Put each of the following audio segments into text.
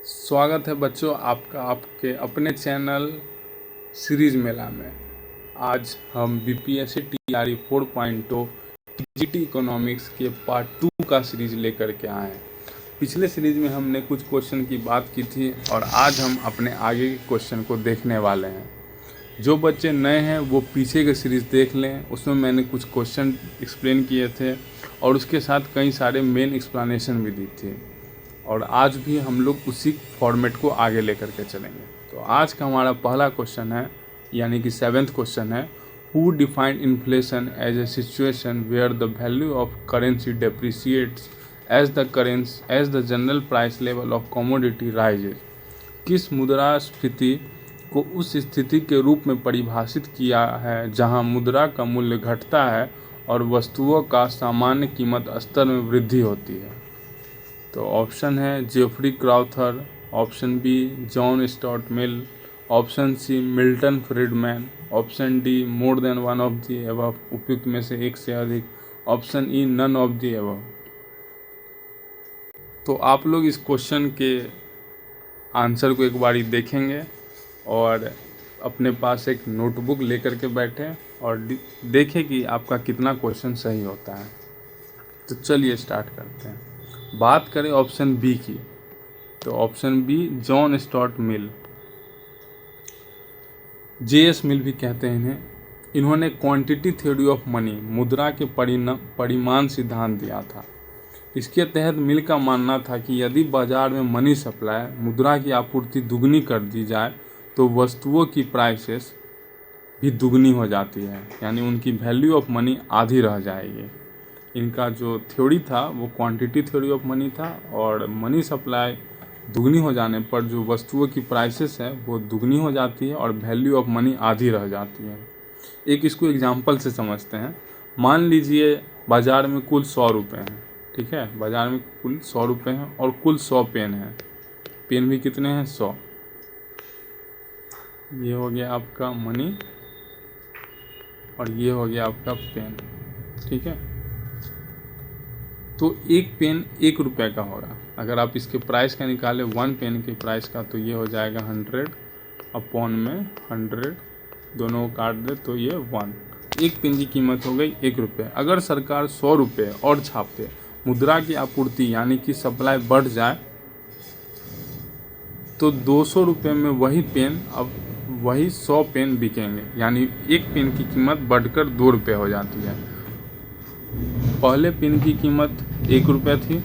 स्वागत है बच्चों आपका आपके अपने चैनल सीरीज मेला में। आज हम बीपीएससी टीआरई 4.0 टीजीटी इकोनॉमिक्स के पार्ट 2 का सीरीज लेकर के आए हैं। पिछले सीरीज में हमने कुछ क्वेश्चन की बात की थी और आज हम अपने आगे के क्वेश्चन को देखने वाले हैं। जो बच्चे नए हैं वो पीछे के सीरीज़ देख लें, उसमें मैंने कुछ क्वेश्चन एक्सप्लेन किए थे और उसके साथ कई सारे मेन एक्सप्लेनेशन भी दी थी और आज भी हम लोग उसी फॉर्मेट को आगे लेकर के चलेंगे। तो आज का हमारा पहला क्वेश्चन है, यानी कि 7th क्वेश्चन है, who defined inflation as a situation where the value of currency depreciates as the general price level of commodity rises. किस मुद्रास्फीति को उस स्थिति के रूप में परिभाषित किया है जहां मुद्रा का मूल्य घटता है और वस्तुओं का सामान्य कीमत स्तर में वृद्धि होती है। तो ऑप्शन है Geoffrey Crowther, option B John Stuart Mill, option C Milton Friedman, option D more than one of the above, उपयुक्त में से एक से अधिक, option E none of the above. तो आप लोग इस क्वेश्चन के आंसर को एक बारी देखेंगे और अपने पास एक नोटबुक लेकर के बैठें और देखें कि आपका कितना क्वेश्चन सही होता है। तो चलिए स्टार्ट करते हैं। बात करें ऑप्शन बी की, तो option B John Stuart Mill, JS Mill भी कहते हैं इन्हें। इन्होंने क्वांटिटी थ्योरी ऑफ मनी, मुद्रा के परिमाण सिद्धांत दिया था। इसके तहत मिल का मानना था कि यदि बाजार में मनी सप्लाई, मुद्रा की आपूर्ति दुगनी कर दी जाए तो वस्तुओं की प्राइसेस भी दुगनी हो जाती है, यानी उनकी वैल्यू ऑफ मनी आधी रह जाएगी। इनका जो थ्योरी था वो क्वांटिटी थ्योरी ऑफ मनी था और मनी सप्लाई दुगनी हो जाने पर जो वस्तुओं की प्राइसेस है वो दुगनी हो जाती है और वैल्यू ऑफ मनी आधी रह जाती है। एक इसको एग्जांपल से समझते हैं। मान लीजिए बाज़ार में कुल 100 रुपये हैं, ठीक है, बाज़ार में कुल 100 रुपये हैं और कुल 100 पेन हैं। पेन भी कितने हैं? 100। ये हो गया आपका मनी और ये हो गया आपका पेन, ठीक है। तो एक पेन 1 रुपये का होगा। अगर आप इसके प्राइस का निकालें 1 पेन के प्राइस का, तो ये हो जाएगा 100 अपॉन में 100, दोनों को काट दे तो ये 1। एक पेन की कीमत हो गई 1 रुपये। अगर सरकार 100 रुपये और छाप दे, मुद्रा की आपूर्ति यानी कि सप्लाई बढ़ जाए, तो 200 रुपये में वही पेन अब वही 100 पेन बिकेंगे, यानी एक पेन की कीमत बढ़कर 2 रुपये हो जाती है। पहले पेन की कीमत 1 रुपये थी,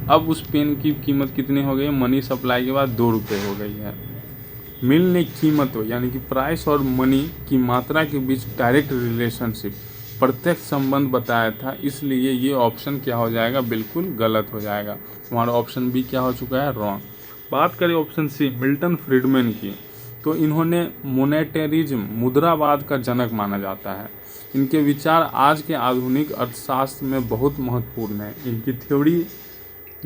अब उस पेन की कीमत कितनी हो गई? मनी सप्लाई के बाद 2 रुपये हो गई है। मिल ने कीमतों यानी कि प्राइस और मनी की मात्रा के बीच डायरेक्ट रिलेशनशिप, प्रत्यक्ष संबंध बताया था, इसलिए ये ऑप्शन क्या हो जाएगा? बिल्कुल गलत हो जाएगा। हमारा ऑप्शन बी क्या हो चुका है? रॉन्ग। बात करें ऑप्शन सी मिल्टन फ्रीडमैन की, तो इन्होंने मोनेटरिज्म, मुद्रावाद का जनक माना जाता है। इनके विचार आज के आधुनिक अर्थशास्त्र में बहुत महत्वपूर्ण है। इनकी थ्योरी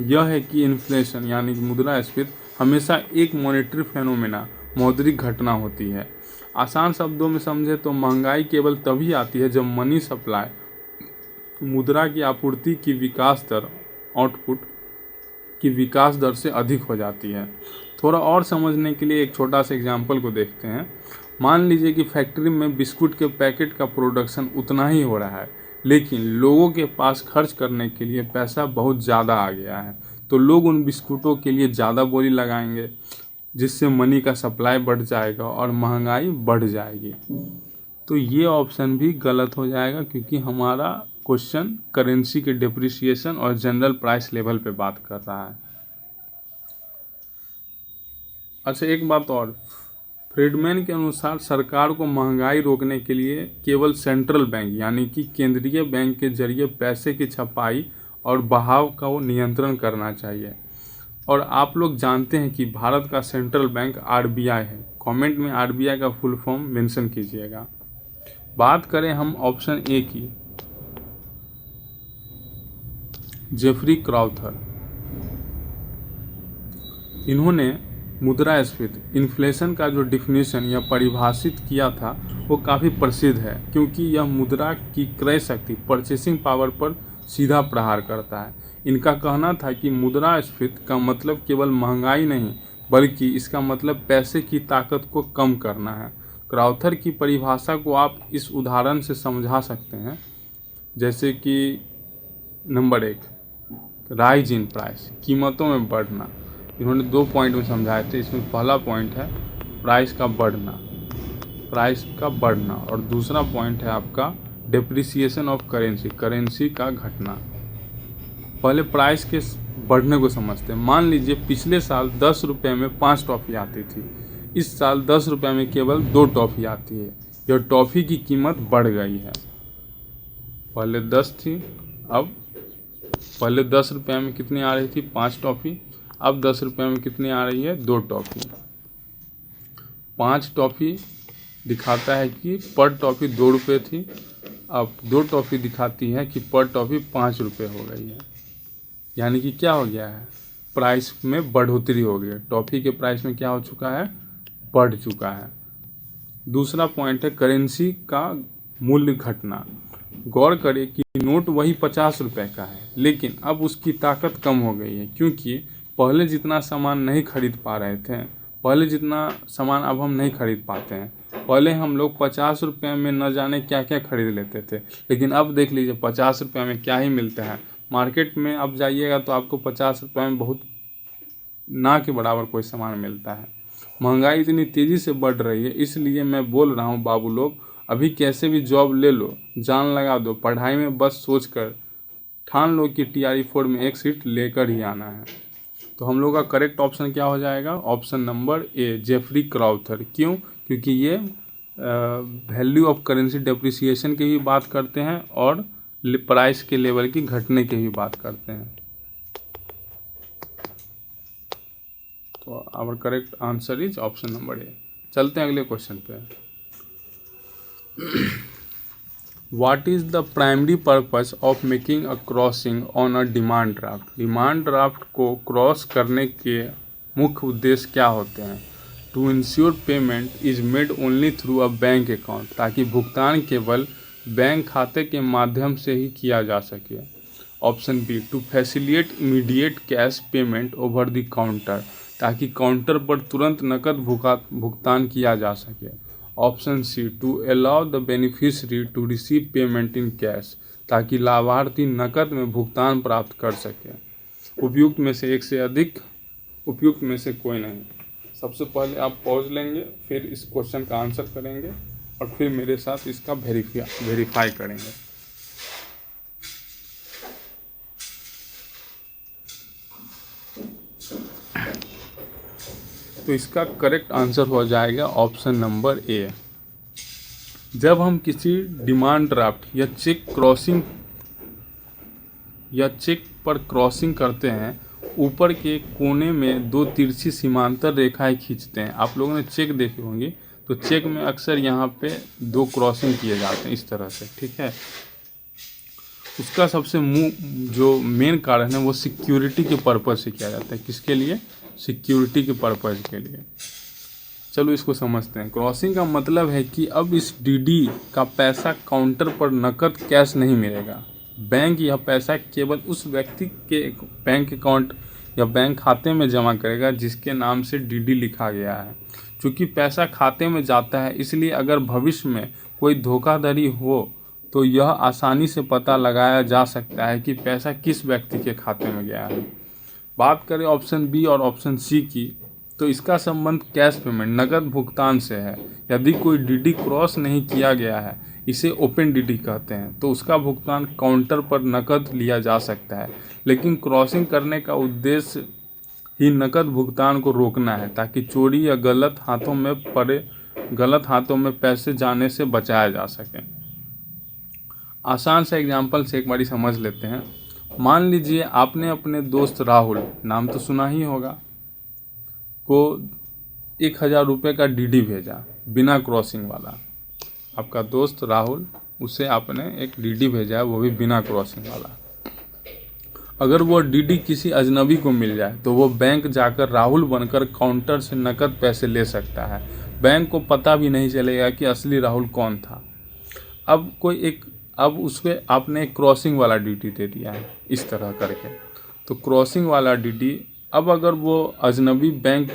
यह है कि इन्फ्लेशन यानी कि मुद्रास्फीति हमेशा एक मॉनेटरी फेनोमेना, मौद्रिक घटना होती है। आसान शब्दों में समझे तो महंगाई केवल तभी आती है जब मनी सप्लाई, मुद्रा की आपूर्ति की विकास दर, आउटपुट की विकास दर से अधिक हो जाती है। थोड़ा और समझने के लिए एक छोटा सा एग्जाम्पल को देखते हैं। मान लीजिए कि फैक्ट्री में बिस्कुट के पैकेट का प्रोडक्शन उतना ही हो रहा है, लेकिन लोगों के पास खर्च करने के लिए पैसा बहुत ज़्यादा आ गया है, तो लोग उन बिस्कुटों के लिए ज़्यादा बोली लगाएंगे, जिससे मनी का सप्लाई बढ़ जाएगा और महंगाई बढ़ जाएगी। तो ये ऑप्शन भी गलत हो जाएगा, क्योंकि हमारा क्वेश्चन करेंसी के डिप्रिसिएशन और जनरल प्राइस लेवल पे बात कर रहा है। अच्छा, एक बात और, फ्रीडमैन के अनुसार सरकार को महंगाई रोकने के लिए केवल सेंट्रल बैंक यानी कि केंद्रीय बैंक के जरिए पैसे की छपाई और बहाव का वो नियंत्रण करना चाहिए। और आप लोग जानते हैं कि भारत का सेंट्रल बैंक आरबीआई है। कमेंट में आरबीआई का फुल फॉर्म मेंशन कीजिएगा। बात करें हम ऑप्शन ए की, जेफरी क्राउथर, इन्होंने मुद्रास्फीति, इन्फ्लेशन का जो डिफिनीशन या परिभाषित किया था वो काफ़ी प्रसिद्ध है, क्योंकि यह मुद्रा की क्रय शक्ति, परचेसिंग पावर पर सीधा प्रहार करता है। इनका कहना था कि मुद्रास्फीति का मतलब केवल महंगाई नहीं बल्कि इसका मतलब पैसे की ताकत को कम करना है। क्राउथर की परिभाषा को आप इस उदाहरण से समझा सकते हैं, जैसे कि नंबर 1, राइज इन प्राइस, कीमतों में बढ़ना। इन्होंने 2 पॉइंट में समझाए थे। इसमें पहला पॉइंट है प्राइस का बढ़ना, और दूसरा पॉइंट है आपका डेप्रिसिएशन ऑफ करेंसी, करेंसी का घटना। पहले प्राइस के बढ़ने को समझते हैं। मान लीजिए पिछले साल 10 रुपये में 5 टॉफ़ी आती थी, इस साल 10 रुपये में केवल 2 टॉफ़ी आती है। यह टॉफ़ी की कीमत बढ़ गई है। पहले 10 थी, अब पहले 10 रुपये में कितनी आ रही थी? 5 टॉफ़ी। अब 10 रुपये में कितनी आ रही है? 2 टॉफ़ी। 5 टॉफ़ी दिखाता है कि पर टॉफ़ी 2 रुपये थी, अब 2 टॉफ़ी दिखाती है कि पर टॉफ़ी 5 रुपये हो गई है। यानी कि क्या हो गया है? प्राइस में बढ़ोतरी हो गई है। टॉफ़ी के प्राइस में क्या हो चुका है? बढ़ चुका है। दूसरा पॉइंट है करेंसी का मूल्य घटना। गौर करें कि नोट वही 50 रुपये का है, लेकिन अब उसकी ताकत कम हो गई है, क्योंकि पहले जितना सामान नहीं खरीद पा रहे थे, पहले जितना सामान अब हम नहीं खरीद पाते हैं। पहले हम लोग 50 रुपये में न जाने क्या क्या खरीद लेते थे, लेकिन अब देख लीजिए 50 रुपये में क्या ही मिलता है। मार्केट में अब जाइएगा तो आपको 50 रुपये में बहुत ना के बराबर कोई सामान मिलता है। महंगाई इतनी तेज़ी से बढ़ रही है, इसलिए मैं बोल रहा हूँ बाबू लोग, अभी कैसे भी जॉब ले लो, जान लगा दो, पढ़ाई में बस सोच कर ठान लो कि TRE 4 में एक सीट लेकर ही आना है। तो हम लोग का करेक्ट ऑप्शन क्या हो जाएगा? Option number A, Geoffrey Crowther. क्यों? क्योंकि ये वैल्यू ऑफ करेंसी डेप्रिसिएशन की भी बात करते हैं और प्राइस के लेवल की घटने की भी बात करते हैं। तो our correct answer is option number A. चलते हैं अगले क्वेश्चन पे। What is the primary purpose of making a crossing on a demand draft? Demand draft को क्रॉस करने के मुख्य उद्देश्य क्या होते हैं? To ensure payment is made only through a bank account, ताकि भुगतान केवल बैंक खाते के माध्यम से ही किया जा सके। Option B, to facilitate immediate cash payment over the counter, ताकि काउंटर पर तुरंत नकद भुगतान किया जा सके। Option C, to allow the beneficiary to receive payment in cash, ताकि लाभार्थी नकद में भुगतान प्राप्त कर सके। उपयुक्त में से एक से अधिक, उपयुक्त में से कोई नहीं। सबसे पहले आप पॉज लेंगे, फिर इस क्वेश्चन का आंसर करेंगे और फिर मेरे साथ इसका वेरीफाई करेंगे। तो इसका करेक्ट आंसर हो जाएगा ऑप्शन नंबर ए। जब हम किसी डिमांड ड्राफ्ट या चेक पर क्रॉसिंग करते हैं, ऊपर के कोने में 2 तिरछी सीमांतर रेखाएं खींचते हैं। आप लोगों ने चेक देखे होंगे, तो चेक में अक्सर यहाँ पे 2 क्रॉसिंग किए जाते हैं इस तरह से, ठीक है। उसका सबसे जो मेन कारण है वो सिक्योरिटी के पर्पज़ से किया जाता है। किसके लिए? सिक्योरिटी के पर्पज़ के लिए। चलो इसको समझते हैं। क्रॉसिंग का मतलब है कि अब इस DD का पैसा काउंटर पर नकद कैश नहीं मिलेगा। बैंक यह पैसा केवल उस व्यक्ति के बैंक अकाउंट या बैंक खाते में जमा करेगा जिसके नाम से DD लिखा गया है। चूँकि पैसा खाते में जाता है, इसलिए अगर भविष्य में कोई धोखाधड़ी हो तो यह आसानी से पता लगाया जा सकता है कि पैसा किस व्यक्ति के खाते में गया है। बात करें ऑप्शन बी और ऑप्शन सी की, तो इसका संबंध कैश पेमेंट, नकद भुगतान से है। यदि कोई DD क्रॉस नहीं किया गया है, इसे ओपन DD कहते हैं, तो उसका भुगतान काउंटर पर नकद लिया जा सकता है। लेकिन क्रॉसिंग करने का उद्देश्य ही नकद भुगतान को रोकना है, ताकि चोरी या गलत हाथों में पैसे जाने से बचाया जा सके। आसान सा एग्जाम्पल से एक बारी समझ लेते हैं। मान लीजिए आपने अपने दोस्त राहुल, नाम तो सुना ही होगा, को 1000 रुपये का DD भेजा बिना क्रॉसिंग वाला। आपका दोस्त राहुल, उसे आपने एक DD भेजा है, वो भी बिना क्रॉसिंग वाला। अगर वो DD किसी अजनबी को मिल जाए तो वो बैंक जाकर राहुल बनकर काउंटर से नकद पैसे ले सकता है। बैंक को पता भी नहीं चलेगा कि असली राहुल कौन था। अब उसके आपने एक क्रॉसिंग वाला DD दे दिया है इस तरह करके। तो क्रॉसिंग वाला DD, अब अगर वो अजनबी बैंक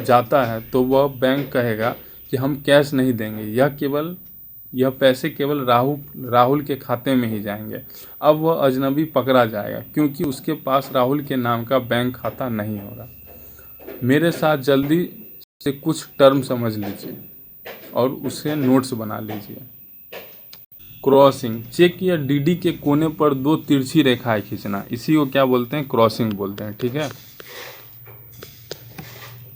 जाता है तो वह बैंक कहेगा कि हम कैश नहीं देंगे, यह पैसे केवल राहुल के खाते में ही जाएंगे। अब वह अजनबी पकड़ा जाएगा क्योंकि उसके पास राहुल के नाम का बैंक खाता नहीं होगा। मेरे साथ जल्दी से कुछ टर्म समझ लीजिए और उसे नोट्स बना लीजिए। क्रॉसिंग, चेक या डीडी के कोने पर 2 तिरछी रेखाएं खींचना, इसी को क्या बोलते हैं? क्रॉसिंग बोलते हैं। ठीक है।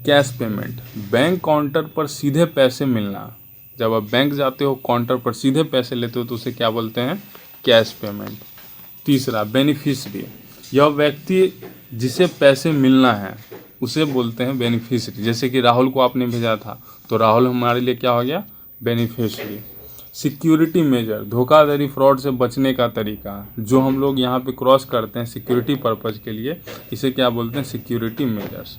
कैश पेमेंट, बैंक काउंटर पर सीधे पैसे मिलना। जब आप बैंक जाते हो, काउंटर पर सीधे पैसे लेते हो तो उसे क्या बोलते हैं? Cash payment. तीसरा, बेनिफिशियरी, यह व्यक्ति जिसे पैसे मिलना है उसे बोलते हैं बेनिफिशियरी। जैसे कि राहुल को आपने भेजा था तो राहुल हमारे लिए क्या हो गया? बेनिफिशियरी। सिक्योरिटी मेजर, धोखाधड़ी फ्रॉड से बचने का तरीका, जो हम लोग यहाँ पे क्रॉस करते हैं सिक्योरिटी पर्पज़ के लिए, इसे क्या बोलते हैं? Security measures.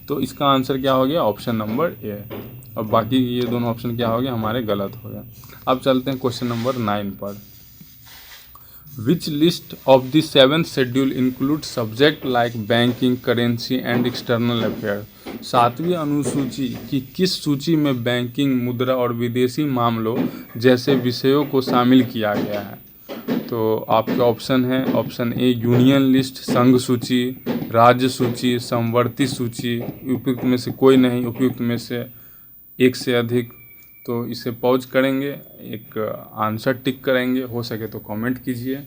तो इसका आंसर क्या हो गया? ऑप्शन नंबर ए। और बाकी ये दोनों ऑप्शन क्या हो गया? हमारे गलत हो गए। अब चलते हैं क्वेश्चन नंबर 9 पर। Which list of the 7th schedule include subject like banking, currency and external affair. 7वीं अनुसूची की किस सूची में बैंकिंग, मुद्रा और विदेशी मामलों जैसे विषयों को शामिल किया गया है? तो आपके ऑप्शन है, ऑप्शन ए यूनियन लिस्ट, संघ सूची, राज्य सूची, समवर्ती सूची, उपयुक्त में से कोई नहीं, उपयुक्त में से एक से अधिक। तो इसे पॉज करेंगे, एक आंसर टिक करेंगे, हो सके तो कमेंट कीजिए।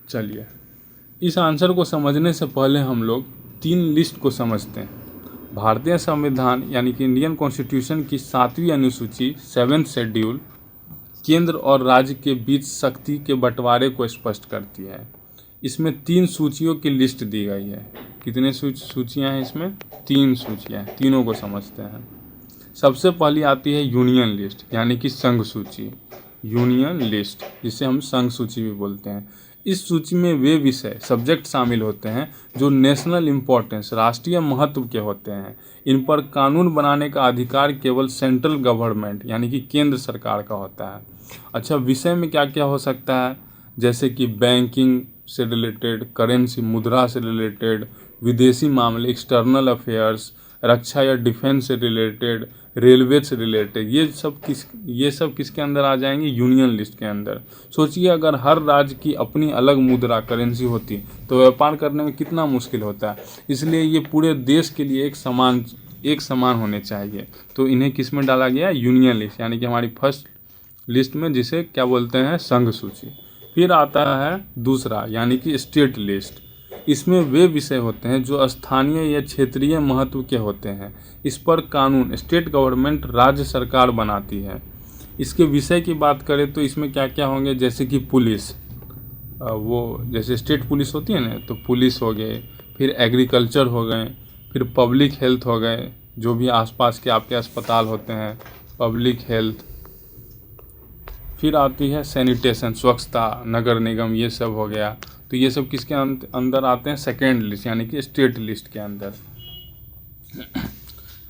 चलिए, इस आंसर को समझने से पहले हम लोग 3 लिस्ट को समझते हैं। भारतीय संविधान यानी कि इंडियन कॉन्स्टिट्यूशन की 7वीं अनुसूची 7th शेड्यूल केंद्र और राज्य के बीच शक्ति के बंटवारे को स्पष्ट करती है। इसमें 3 सूचियों की लिस्ट दी गई है। कितने सूचियां हैं इसमें? 3 सूचियां हैं। तीनों को समझते हैं। सबसे पहली आती है यूनियन लिस्ट यानी कि संघ सूची। यूनियन लिस्ट जिसे हम संघ सूची भी बोलते हैं। इस सूची में वे विषय, सब्जेक्ट शामिल होते हैं जो नेशनल इम्पोर्टेंस, राष्ट्रीय महत्व के होते हैं। इन पर कानून बनाने का अधिकार केवल सेंट्रल गवर्नमेंट यानी कि केंद्र सरकार का होता है। अच्छा, विषय में क्या क्या हो सकता है? जैसे कि बैंकिंग से रिलेटेड, करेंसी मुद्रा से रिलेटेड, विदेशी मामले एक्सटर्नल अफेयर्स, रक्षा या डिफेंस से रिलेटेड, रेलवे से रिलेटेड, ये सब किसके अंदर आ जाएंगे? यूनियन लिस्ट के अंदर। सोचिए अगर हर राज्य की अपनी अलग मुद्रा करेंसी होती तो व्यापार करने में कितना मुश्किल होता है। इसलिए ये पूरे देश के लिए एक समान होने चाहिए। तो इन्हें किस में डाला गया? यूनियन लिस्ट यानी कि हमारी फर्स्ट लिस्ट में, जिसे क्या बोलते हैं? संघ सूची। फिर आता है दूसरा यानी कि स्टेट लिस्ट। इसमें वे विषय होते हैं जो स्थानीय या क्षेत्रीय महत्व के होते हैं। इस पर कानून स्टेट गवर्नमेंट, राज्य सरकार बनाती है। इसके विषय की बात करें तो इसमें क्या क्या होंगे? जैसे कि पुलिस, वो जैसे स्टेट पुलिस होती है ना, तो पुलिस हो गए, फिर एग्रीकल्चर हो गए, फिर पब्लिक हेल्थ हो गए, जो भी आसपास के आपके अस्पताल होते हैं, पब्लिक हेल्थ। फिर आती है सैनिटेशन, स्वच्छता, नगर निगम, ये सब हो गया। तो ये सब किसके अंदर आते हैं? सेकेंड लिस्ट यानी कि स्टेट लिस्ट के अंदर।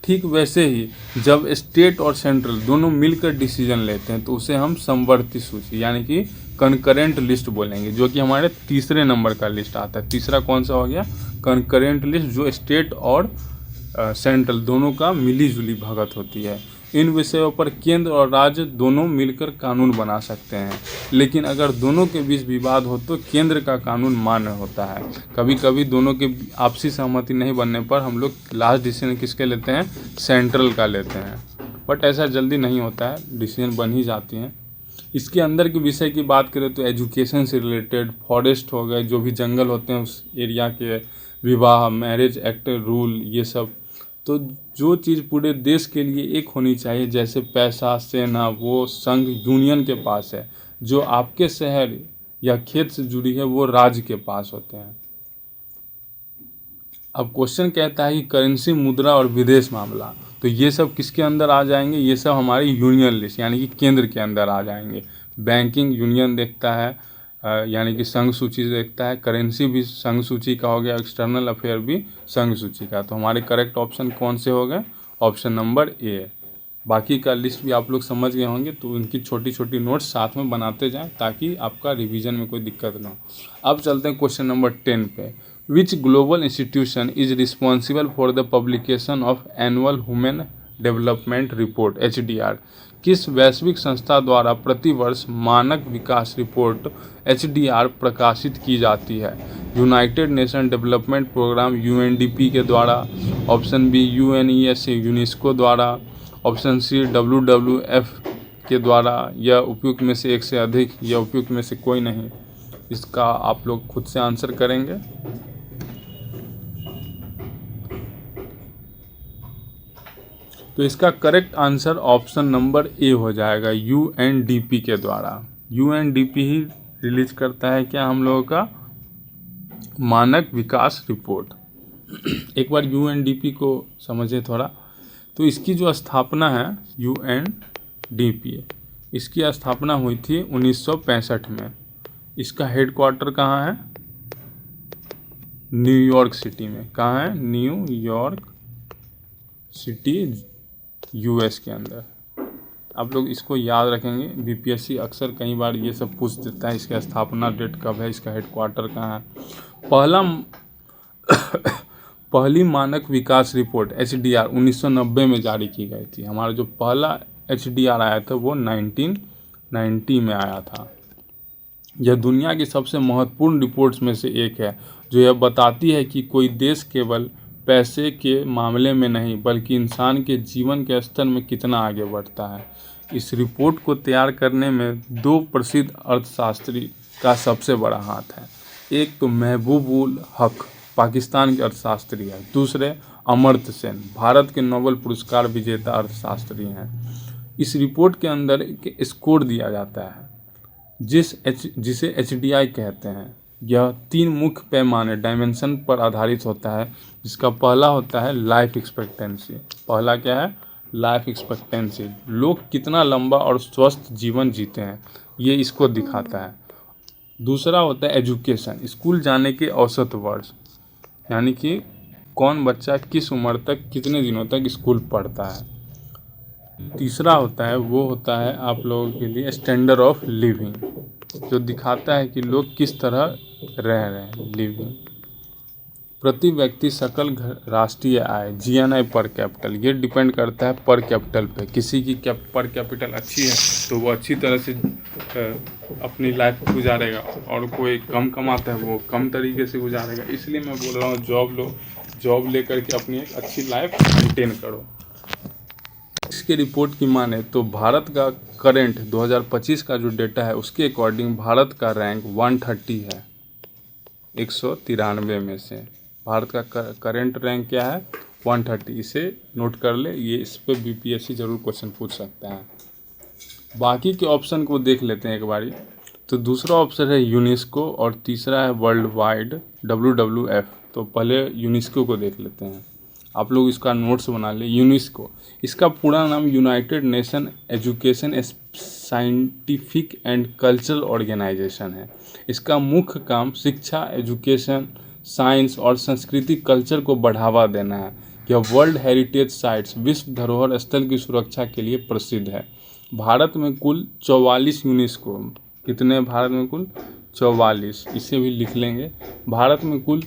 ठीक वैसे ही जब स्टेट और सेंट्रल दोनों मिलकर डिसीजन लेते हैं तो उसे हम समवर्ती सूची यानी कि कंकरेंट लिस्ट बोलेंगे, जो कि हमारे तीसरे नंबर का लिस्ट आता है। तीसरा कौन सा हो गया? कंकरेंट लिस्ट, जो स्टेट और सेंट्रल दोनों का मिली जुली भगत होती है। इन विषयों पर केंद्र और राज्य दोनों मिलकर कानून बना सकते हैं, लेकिन अगर दोनों के बीच विवाद हो तो केंद्र का कानून मान्य होता है। कभी कभी दोनों के आपसी सहमति नहीं बनने पर हम लोग लास्ट डिसीजन किसके लेते हैं? सेंट्रल का लेते हैं। बट ऐसा जल्दी नहीं होता है, डिसीजन बन ही जाती हैं। इसके अंदर के विषय की बात करें तो एजुकेशन से रिलेटेड, फॉरेस्ट हो गए, जो भी जंगल होते हैं उस एरिया के, विवाह, मैरिज एक्ट रूल, ये सब। तो जो चीज़ पूरे देश के लिए एक होनी चाहिए, जैसे पैसा, सेना, वो संघ यूनियन के पास है। जो आपके शहर या खेत से जुड़ी है वो राज्य के पास होते हैं। अब क्वेश्चन कहता है कि करेंसी, मुद्रा और विदेश मामला, तो ये सब किसके अंदर आ जाएंगे? ये सब हमारी यूनियन लिस्ट यानी कि केंद्र के अंदर आ जाएंगे। बैंकिंग यूनियन देखता है, यानी कि संघ सूची देखता है। करेंसी भी संघ सूची का हो गया, एक्सटर्नल अफेयर भी संघ सूची का। तो हमारे करेक्ट ऑप्शन कौन से हो गए? ऑप्शन नंबर ए। बाकी का लिस्ट भी आप लोग समझ गए होंगे, तो उनकी छोटी छोटी नोट्स साथ में बनाते जाएं ताकि आपका रिवीजन में कोई दिक्कत ना हो। अब चलते हैं क्वेश्चन नंबर 10 पे। Which global institution is responsible for the publication of annual human development report HDR? किस वैश्विक संस्था द्वारा प्रतिवर्ष मानक विकास रिपोर्ट HDR प्रकाशित की जाती है? United nation development programme UNDP के द्वारा, ऑप्शन बी UNESCO यूनेस्को द्वारा, ऑप्शन सी WWF के द्वारा, या उपयुक्त में से एक से अधिक, या उपयुक्त में से कोई नहीं। इसका आप लोग खुद से आंसर करेंगे। तो इसका करेक्ट आंसर ऑप्शन नंबर ए हो जाएगा, UNDP के द्वारा। UNDP ही रिलीज करता है क्या हम लोगों का मानक विकास रिपोर्ट। एक बार UNDP को समझे थोड़ा। तो इसकी जो स्थापना है UNDP, इसकी स्थापना हुई थी 1965 में। इसका हेडक्वार्टर कहाँ है? न्यूयॉर्क सिटी में। कहाँ है? न्यूयॉर्क सिटी, US के अंदर। आप लोग इसको याद रखेंगे, BPSC अक्सर कई बार ये सब पूछ देता है, इसका स्थापना डेट कब है, इसका हेडक्वार्टर कहाँ है। पहली मानक विकास रिपोर्ट HDR 1990 में जारी की गई थी। हमारा जो पहला HDR आया था वो 1990 में आया था। यह दुनिया की सबसे महत्वपूर्ण रिपोर्ट्स में से एक है, जो यह बताती है कि कोई देश केवल पैसे के मामले में नहीं बल्कि इंसान के जीवन के स्तर में कितना आगे बढ़ता है। इस रिपोर्ट को तैयार करने में दो प्रसिद्ध अर्थशास्त्री का सबसे बड़ा हाथ है। एक तो महबूब उल हक पाकिस्तान के अर्थशास्त्री हैं, दूसरे अमर्त्य सेन भारत के नोबेल पुरस्कार विजेता अर्थशास्त्री हैं। इस रिपोर्ट के अंदर एक स्कोर दिया जाता है जिसे HDI कहते हैं। यह 3 मुख्य पैमाने डायमेंशन पर आधारित होता है, जिसका पहला होता है लाइफ एक्सपेक्टेंसी। पहला क्या है? लाइफ एक्सपेक्टेंसी, लोग कितना लंबा और स्वस्थ जीवन जीते हैं, ये इसको दिखाता है। दूसरा होता है एजुकेशन, स्कूल जाने के औसत वर्ष, यानी कि कौन बच्चा किस उम्र तक कितने दिनों तक स्कूल पढ़ता है। तीसरा होता है आप लोगों के लिए स्टैंडर्ड ऑफ लिविंग, जो दिखाता है कि लोग किस तरह रह रहे हैं, लिविंग। प्रति व्यक्ति सकल राष्ट्रीय आय GNI पर कैपिटल, ये डिपेंड करता है पर कैपिटल पे। किसी की पर कैपिटल अच्छी है तो वो अच्छी तरह से अपनी लाइफ गुजारेगा, और कोई कम कमाता है वो कम तरीके से गुजारेगा। इसलिए मैं बोल रहा हूँ जॉब लेकर के अपनी एक अच्छी लाइफ मेंटेन करो। इसके रिपोर्ट की माने तो भारत का करेंट 2025 का जो डेटा है उसके अकॉर्डिंग भारत का रैंक 130 है, 193 में से। भारत का करेंट रैंक क्या है? 130। इसे नोट कर ले, ये इस पे BPSC जरूर क्वेश्चन पूछ सकता है। बाकी के ऑप्शन को देख लेते हैं एक बारी। तो दूसरा ऑप्शन है यूनेस्को और तीसरा है वर्ल्ड वाइड WWF। तो पहले यूनेस्को को देख लेते हैं, आप लोग इसका नोट्स बना ले। यूनेस्को, इसका पूरा नाम United Nation Education Scientific and Cultural Organisation है। इसका मुख्य काम शिक्षा, एजुकेशन, साइंस और सांस्कृतिक कल्चर को बढ़ावा देना है। यह वर्ल्ड हेरिटेज साइट्स, विश्व धरोहर स्थल की सुरक्षा के लिए प्रसिद्ध है। भारत में कुल 44 यूनेस्को, कितने भारत में कुल 44, इसे भी लिख लेंगे। भारत में कुल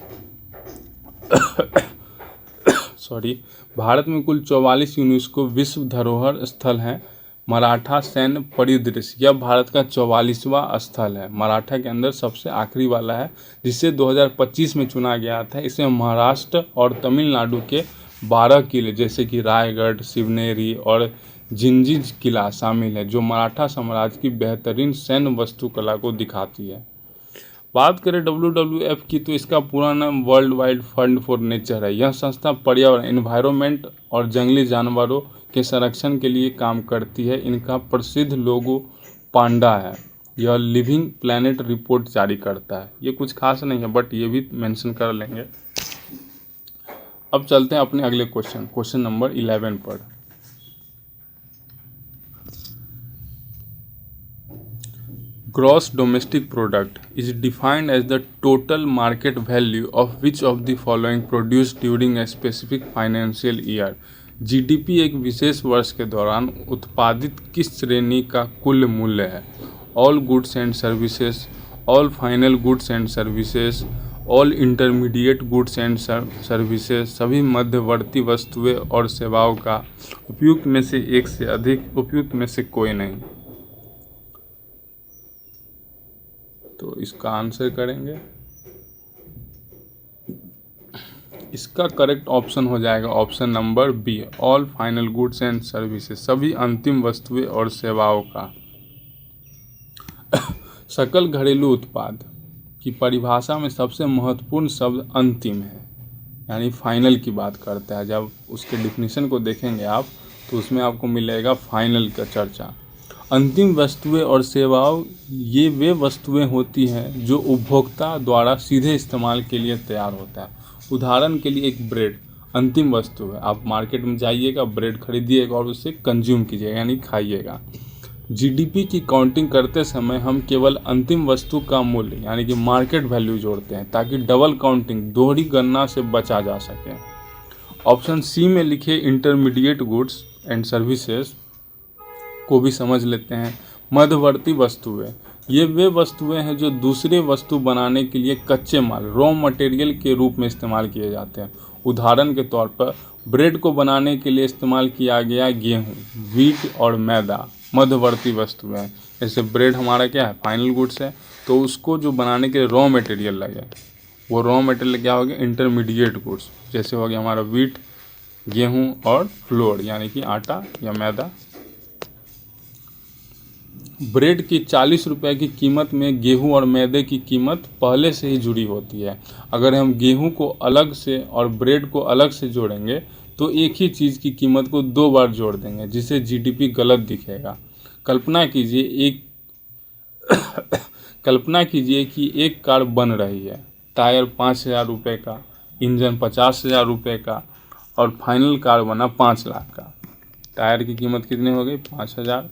44 यूनेस्को विश्व धरोहर स्थल हैं। मराठा सैन्य परिदृश्य, यह भारत का 44वां स्थल है। मराठा के अंदर सबसे आखिरी वाला है, जिसे 2025 में चुना गया था। इसमें महाराष्ट्र और तमिलनाडु के 12 किले जैसे कि रायगढ़, शिवनेरी और जिंजीज किला शामिल है, जो मराठा साम्राज्य की बेहतरीन सैन्य वास्तुकला को दिखाती है। बात करें WWF की, तो इसका पूरा नाम world wide fund for nature है। यह संस्था पर्यावरण, एनवायरनमेंट और जंगली जानवरों के संरक्षण के लिए काम करती है। इनका प्रसिद्ध लोगो पांडा है। यह लिविंग प्लैनेट रिपोर्ट जारी करता है। ये कुछ खास नहीं है, बट ये भी मेंशन कर लेंगे। अब चलते हैं अपने अगले क्वेश्चन नंबर 11 पर। Gross domestic product is defined as the total market value of which of the following produced during a specific financial year। GDP एक विशेष वर्ष के दौरान उत्पादित किस श्रेणी का कुल मूल्य है? All goods and services, all final goods and services, all intermediate goods and services, सभी मध्यवर्ती वस्तुएं और सेवाओं का, उपयुक्त में से एक से अधिक, उपयुक्त में से कोई नहीं। तो इसका आंसर करेंगे, इसका करेक्ट ऑप्शन हो जाएगा option number B, all final goods and services, सभी अंतिम वस्तुएं और सेवाओं का। सकल घरेलू उत्पाद की परिभाषा में सबसे महत्वपूर्ण शब्द अंतिम है, यानी फाइनल की बात करता है। जब उसके डिफिनीशन को देखेंगे आप तो उसमें आपको मिलेगा फाइनल का चर्चा। अंतिम वस्तुएं और सेवाओं ये वे वस्तुएं होती हैं जो उपभोक्ता द्वारा सीधे इस्तेमाल के लिए तैयार होता है। उदाहरण के लिए एक ब्रेड अंतिम वस्तु है। आप मार्केट में जाइएगा, ब्रेड खरीदिएगा और उसे कंज्यूम कीजिएगा यानी खाइएगा। जीडीपी की काउंटिंग करते समय हम केवल अंतिम वस्तु का मूल्य यानी कि मार्केट वैल्यू जोड़ते हैं ताकि डबल काउंटिंग दोहरी गणना से बचा जा सके। ऑप्शन सी में लिखे इंटरमीडिएट गुड्स एंड सर्विसेज को भी समझ लेते हैं। मध्यवर्ती वस्तुएं ये वे वस्तुएं हैं जो दूसरे वस्तु बनाने के लिए कच्चे माल रॉ मटेरियल के रूप में इस्तेमाल किए जाते हैं। उदाहरण के तौर पर ब्रेड को बनाने के लिए इस्तेमाल किया गया गेहूं, व्हीट और मैदा मध्यवर्ती वस्तुएं हैं। जैसे ब्रेड हमारा क्या है, फाइनल गुड्स है, तो उसको जो बनाने के लिए रॉ मटेरियल लगे वो रॉ मटेरियल क्या हो गया, इंटरमीडिएट गुड्स। जैसे हो गया हमारा व्हीट, गेहूँ और फ्लोर यानी कि आटा या मैदा। ब्रेड की 40 रुपये की कीमत में गेहूं और मैदे की कीमत पहले से ही जुड़ी होती है। अगर हम गेहूं को अलग से और ब्रेड को अलग से जोड़ेंगे तो एक ही चीज़ की कीमत को 2 बार जोड़ देंगे जिससे जीडीपी गलत दिखेगा। कल्पना कीजिए कि एक कार बन रही है। टायर 5,000 रुपये का, इंजन 50,000 रुपये का और फाइनल कार बना 5 लाख का। टायर की कीमत कितनी हो गई, 5,000।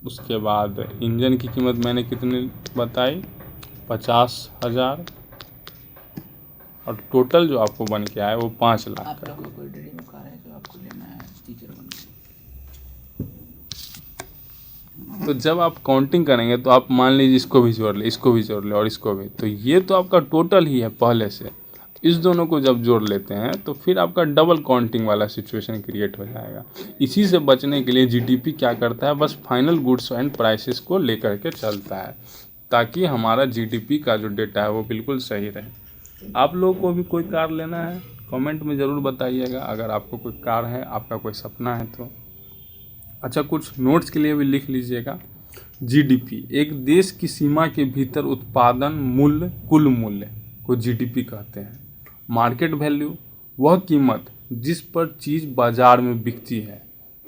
उसके बाद इंजन की कीमत मैंने कितनी बताई, 50,000 और टोटल जो आपको बन के आया वो 5 लाख आप का। लोगों को कोई ड्रीम कार है जो आपको लेना है टीचर बन के? तो जब आप काउंटिंग करेंगे तो आप मान लीजिए इसको भी जोड़ ले, इसको भी जोड़ ले और इसको भी, तो ये तो आपका टोटल ही है पहले से। इस दोनों को जब जोड़ लेते हैं तो फिर आपका डबल काउंटिंग वाला सिचुएशन क्रिएट हो जाएगा। इसी से बचने के लिए जीडीपी क्या करता है, बस फाइनल गुड्स एंड प्राइसेस को लेकर के चलता है ताकि हमारा जीडीपी का जो डेटा है वो बिल्कुल सही रहे। आप लोगों को भी कोई कार लेना है कमेंट में ज़रूर बताइएगा, अगर आपको कोई कार है, आपका कोई सपना है तो। अच्छा, कुछ नोट्स के लिए भी लिख लीजिएगा। जीडीपी एक देश की सीमा के भीतर उत्पादन मूल्य, कुल मूल्य को जीडीपी कहते हैं। मार्केट वैल्यू वह कीमत जिस पर चीज़ बाज़ार में बिकती है।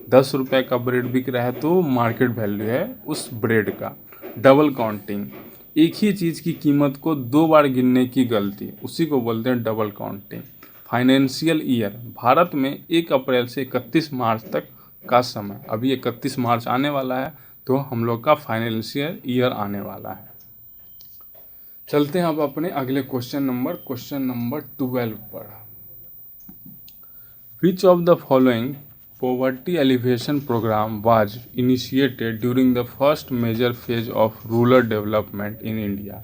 10 रुपये का ब्रेड बिक रहा है तो मार्केट वैल्यू है उस ब्रेड का। डबल काउंटिंग एक ही चीज़ की कीमत को 2 बार गिनने की गलती, उसी को बोलते हैं double counting. Financial year Bharat में 1 अप्रैल से 31 मार्च तक का समय। अभी 31 मार्च आने वाला है तो हम लोग का फाइनेंशियल ईयर आने वाला है। चलते हैं अब अपने अगले क्वेश्चन नंबर 12 पर। Which of the following poverty alleviation program was initiated during the first major phase of rural development in India?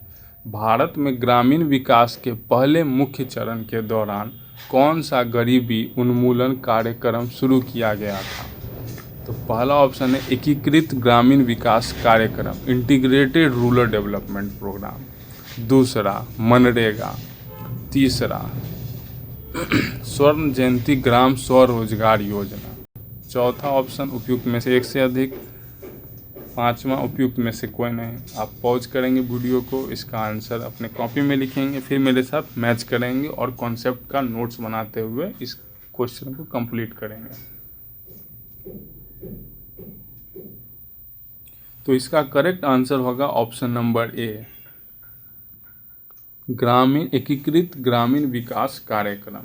Bharat में ग्रामीण विकास के पहले मुख्य चरण के दौरान कौन सा गरीबी उन्मूलन कार्यक्रम शुरू किया गया था? तो पहला ऑप्शन है एकीकृत ग्रामीण विकास कार्यक्रम, इंटीग्रेटेड रूरल डेवलपमेंट प्रोग्राम। दूसरा मनरेगा। तीसरा स्वर्ण जयंती ग्राम स्वरोजगार योजना। चौथा ऑप्शन उपयुक्त में से एक से अधिक। पांचवा उपयुक्त में से कोई नहीं। आप पॉज करेंगे वीडियो को, इसका आंसर अपने कॉपी में लिखेंगे, फिर मेरे साथ मैच करेंगे और कॉन्सेप्ट का नोट्स बनाते हुए इस क्वेश्चन को कंप्लीट करेंगे। तो इसका करेक्ट आंसर होगा ऑप्शन नंबर ए, ग्रामीण एकीकृत ग्रामीण विकास कार्यक्रम।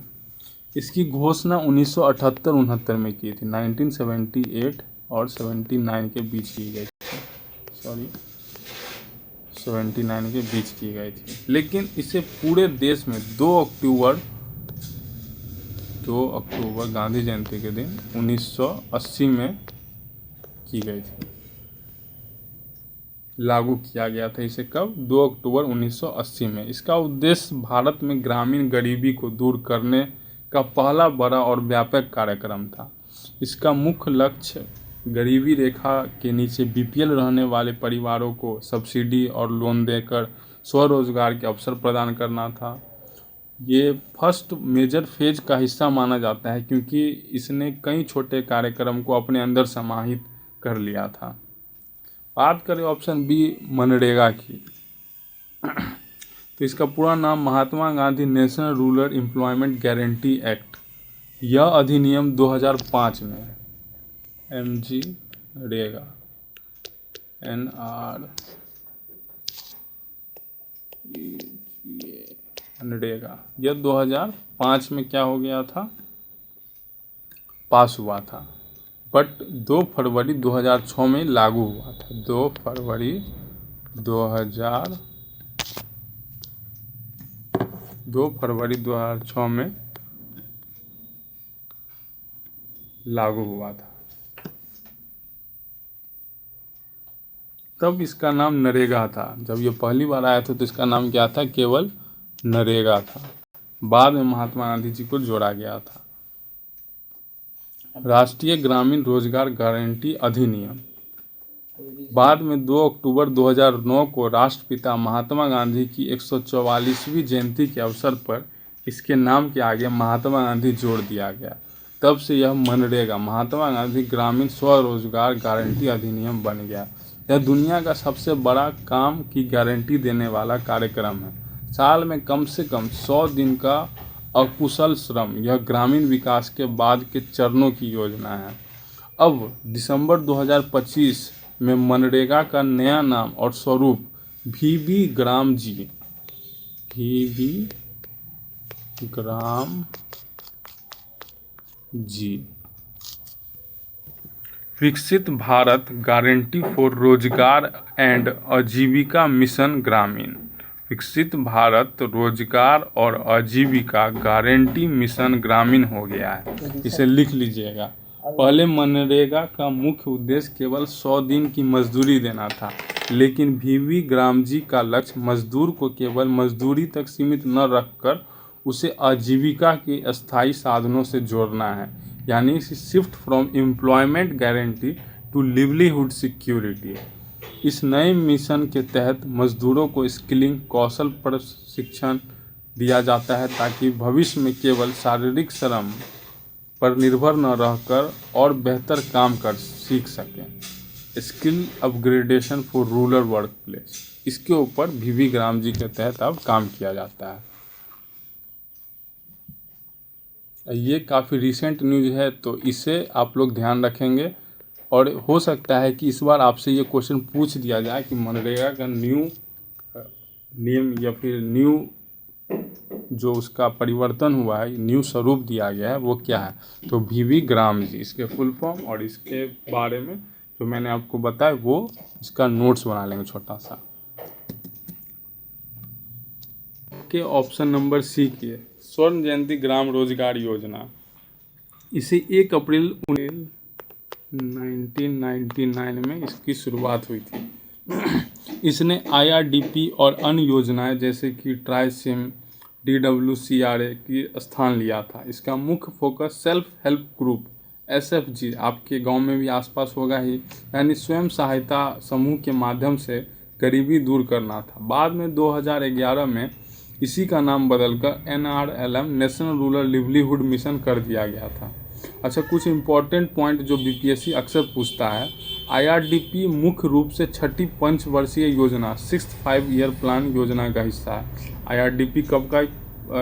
इसकी घोषणा 1978-69 में की थी। 1978 और 79 के बीच की गई थी। 79 के बीच की गई थी, लेकिन इसे पूरे देश में 2 अक्टूबर 2 अक्टूबर गांधी जयंती के दिन 1980 में की गई थी, लागू किया गया था इसे। कब? 2 अक्टूबर 1980 में। इसका उद्देश्य भारत में ग्रामीण गरीबी को दूर करने का पहला बड़ा और व्यापक कार्यक्रम था। इसका मुख्य लक्ष्य गरीबी रेखा के नीचे बीपीएल रहने वाले परिवारों को सब्सिडी और लोन देकर स्वरोजगार के अवसर प्रदान करना था। ये फर्स्ट मेजर फेज का हिस्सा माना जाता है क्योंकि इसने कई छोटे कार्यक्रम को अपने अंदर समाहित कर लिया था। बात करें ऑप्शन बी मनरेगा की, तो इसका पूरा नाम Mahatma Gandhi national rural employment guarantee act. यह अधिनियम 2005 में MG रेगा मनरेगा यह 2005 में क्या हो गया था, पास हुआ था, बट 2 फरवरी 2006 में लागू हुआ था। 2 फरवरी 2006 में लागू हुआ था। तब इसका नाम नरेगा था। जब ये पहली बार आया था तो इसका नाम क्या था? केवल नरेगा था। बाद में महात्मा गांधी जी को जोड़ा गया था। राष्ट्रीय ग्रामीण रोजगार गारंटी अधिनियम बाद में 2 अक्टूबर 2009 को राष्ट्रपिता महात्मा गांधी की 144वीं जयंती के अवसर पर इसके नाम के आगे महात्मा गांधी जोड़ दिया गया। तब से यह मनरेगा महात्मा गांधी ग्रामीण स्वरोजगार गारंटी अधिनियम बन गया। यह दुनिया का सबसे बड़ा काम की गारंटी देने वाला कार्यक्रम है। साल में कम से कम 100 दिन का अकुशल श्रम यह ग्रामीण विकास के बाद के चरणों की योजना है। अब दिसंबर 2025 में मनरेगा का नया नाम और स्वरूप VV ग्राम जी विकसित भारत गारंटी फॉर रोजगार एंड आजीविका मिशन ग्रामीण। विकसित भारत रोजगार और आजीविका गारंटी मिशन ग्रामीण हो गया है। इसे लिख लीजिएगा। पहले मनरेगा का मुख्य उद्देश्य केवल 100 दिन की मजदूरी देना था, लेकिन VV ग्राम जी का लक्ष्य मजदूर को केवल मजदूरी तक सीमित न रखकर उसे आजीविका के अस्थायी साधनों से जोड़ना है, यानी shift from employment guarantee to livelihood security. इस नए मिशन के तहत मजदूरों को स्किलिंग कौशल प्रशिक्षण दिया जाता है ताकि भविष्य में केवल शारीरिक श्रम पर निर्भर न रहकर और बेहतर काम कर सीख सकें। Skill upgradation for rural work place, इसके ऊपर VV ग्राम जी के तहत अब काम किया जाता है। ये काफ़ी रिसेंट न्यूज़ है तो इसे आप लोग ध्यान रखेंगे और हो सकता है कि इस बार आपसे ये क्वेश्चन पूछ दिया जाए कि मनरेगा का न्यू नियम या फिर न्यू जो उसका परिवर्तन हुआ है, न्यू स्वरूप दिया गया है, वो क्या है। तो VV ग्राम जी इसके फुल फॉर्म और इसके बारे में जो मैंने आपको बताया वो इसका नोट्स बना लेंगे छोटा सा। के ऑप्शन नंबर सी की स्वर्ण जयंती ग्राम रोजगार योजना। इसे 1 अप्रैल 1999 में इसकी शुरुआत हुई थी। इसने IRDP और अन्य योजनाएं जैसे कि ट्राइसिम DWCRA की स्थान लिया था। इसका मुख्य focus self help group SFG, आपके गांव में भी आसपास होगा ही, यानी स्वयं सहायता समूह के माध्यम से गरीबी दूर करना था। बाद में 2011 में इसी का नाम बदलकर NRLM national rural livelihood mission कर दिया गया था। अच्छा, कुछ इम्पोर्टेंट पॉइंट जो BPSC अक्सर पूछता है। IRDP मुख्य रूप से छठी पंचवर्षीय योजना 6th 5 ईयर प्लान योजना का हिस्सा है। IRDP कब का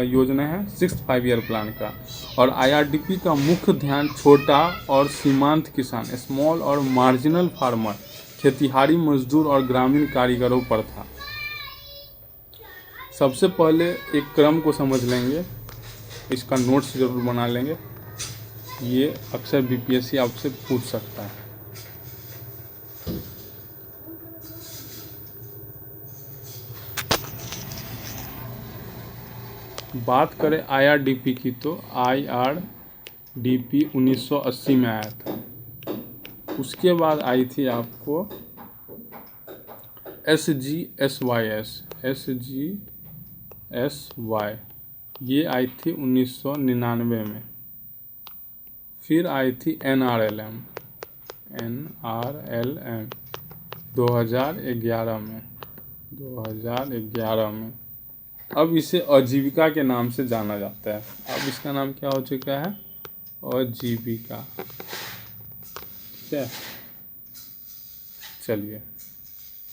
योजना है? 6th 5 ईयर प्लान का। और IRDP का मुख्य ध्यान छोटा और सीमांत किसान, स्मॉल और मार्जिनल फार्मर, खेतिहारी मजदूर और ग्रामीण कारीगरों पर था। सबसे पहले एक क्रम को समझ लेंगे, इसका नोट्स जरूर बना लेंगे, ये अक्सर BPSC आपसे पूछ सकता है। बात करें IRDP की तो IRDP DP 1980 में आया था। उसके बाद आई थी आपको SGSYS, SGSY, ये आई थी 1999 में। फिर आई थी NRLM 2011 में। अब इसे आजीविका के नाम से जाना जाता है। अब इसका नाम क्या हो चुका है? आजीविका। ठीक है, चलिए,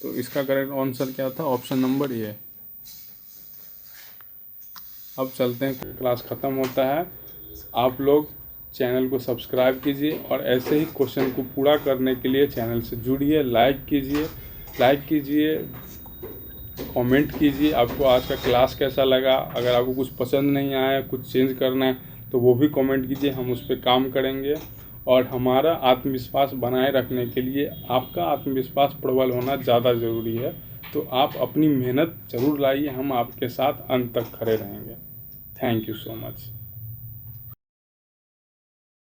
तो इसका करेक्ट आंसर क्या था? ऑप्शन नंबर ए। अब चलते हैं, क्लास ख़त्म होता है। आप लोग चैनल को सब्सक्राइब कीजिए और ऐसे ही क्वेश्चन को पूरा करने के लिए चैनल से जुड़िए। लाइक कीजिए, कमेंट कीजिए आपको आज का क्लास कैसा लगा। अगर आपको कुछ पसंद नहीं आया, कुछ चेंज करना है, तो वो भी कमेंट कीजिए, हम उस पर काम करेंगे। और हमारा आत्मविश्वास बनाए रखने के लिए आपका आत्मविश्वास प्रबल होना ज़्यादा ज़रूरी है। तो आप अपनी मेहनत ज़रूर लाइए, हम आपके साथ अंत तक खड़े रहेंगे। Thank you so much.